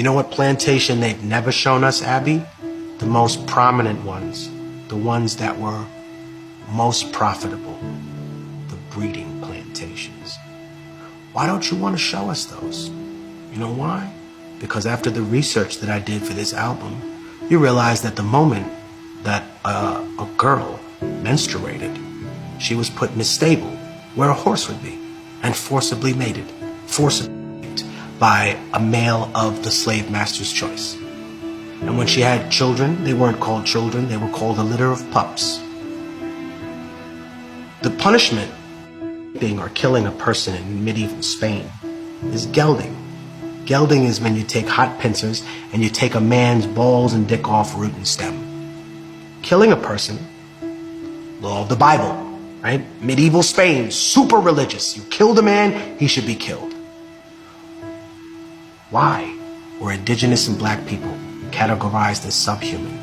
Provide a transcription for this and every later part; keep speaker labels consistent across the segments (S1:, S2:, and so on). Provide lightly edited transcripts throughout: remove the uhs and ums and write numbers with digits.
S1: You know what plantation they've never shown us, Abby? The most prominent ones. The ones that were most profitable. The breeding plantations. Why don't you want to show us those? You know why? Because after the research that I did for this album, you realize that the moment that a girl menstruated, she was put in a stable where a horse would be and forcibly mated. Forcibly by a male of the slave master's choice. And when she had children, they weren't called children, they were called a litter of pups. The punishment being or killing a person in medieval Spain is gelding. Gelding is when you take hot pincers and you take a man's balls and dick off root and stem. Killing a person, law of the Bible, right? Medieval Spain, super religious. You killed a man, he should be killed. Why were indigenous and black people categorized as subhuman?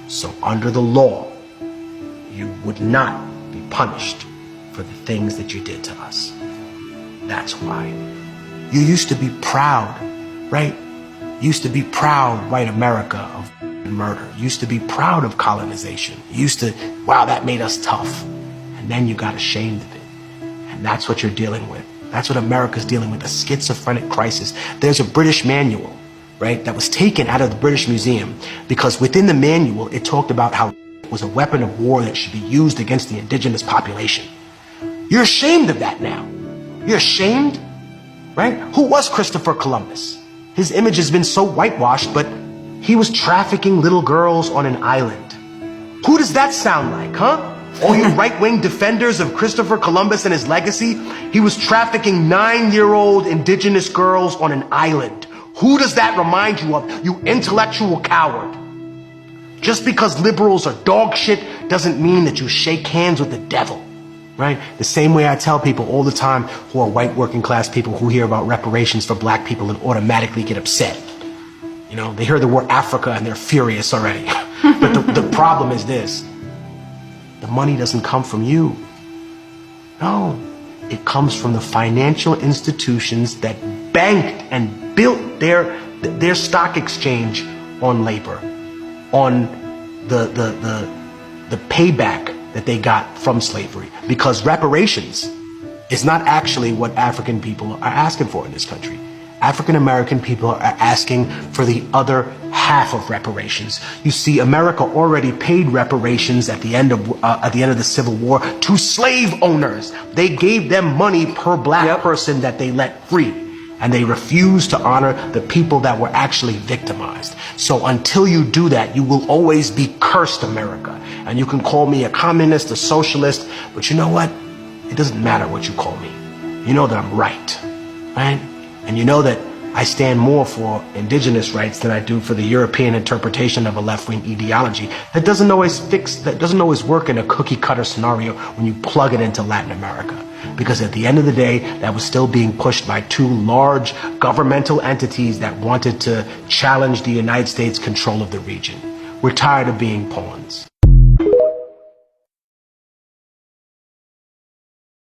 S1: So under the law, you would not be punished for the things that you did to us. That's why. You used to be proud, right? Used to be proud, white America, of murder. Used to be proud of colonization. Used to, wow, that made us tough. And then you got ashamed of it. And that's what you're dealing with. That's what America's dealing with, a schizophrenic crisis. There's a British manual, right, that was taken out of the British Museum because within the manual, it talked about how it was a weapon of war that should be used against the indigenous population. You're ashamed of that now. You're ashamed, right? Who was Christopher Columbus? His image has been so whitewashed, but he was trafficking little girls on an island. Who does that sound like, huh? All you right-wing defenders of Christopher Columbus and his legacy, he was trafficking 9-year-old indigenous girls on an island. Who does that remind you of, you intellectual coward? Just because liberals are dog shit doesn't mean that you shake hands with the devil, right? The same way I tell people all the time who are white working class people who hear about reparations for black people and automatically get upset. You know, they hear the word Africa and they're furious already. But the problem is this. The money doesn't come from you. No, it comes from the financial institutions that banked and built their stock exchange on labor, on the payback that they got from slavery. Because reparations is not actually what African people are asking for in this country. African American people are asking for the other half of reparations. You see, America already paid reparations at the end of the Civil War to slave owners. They gave them money per black person that they let free, and they refused to honor the people that were actually victimized. So until you do that, you will always be cursed, America. And you can call me a communist, a socialist, but you know what? It doesn't matter what you call me. You know that I'm right, right? And you know that I stand more for indigenous rights than I do for the European interpretation of a left-wing ideology that doesn't always work in a cookie-cutter scenario when you plug it into Latin America. Because at the end of the day, that was still being pushed by two large governmental entities that wanted to challenge the United States' control of the region. We're tired of being pawns.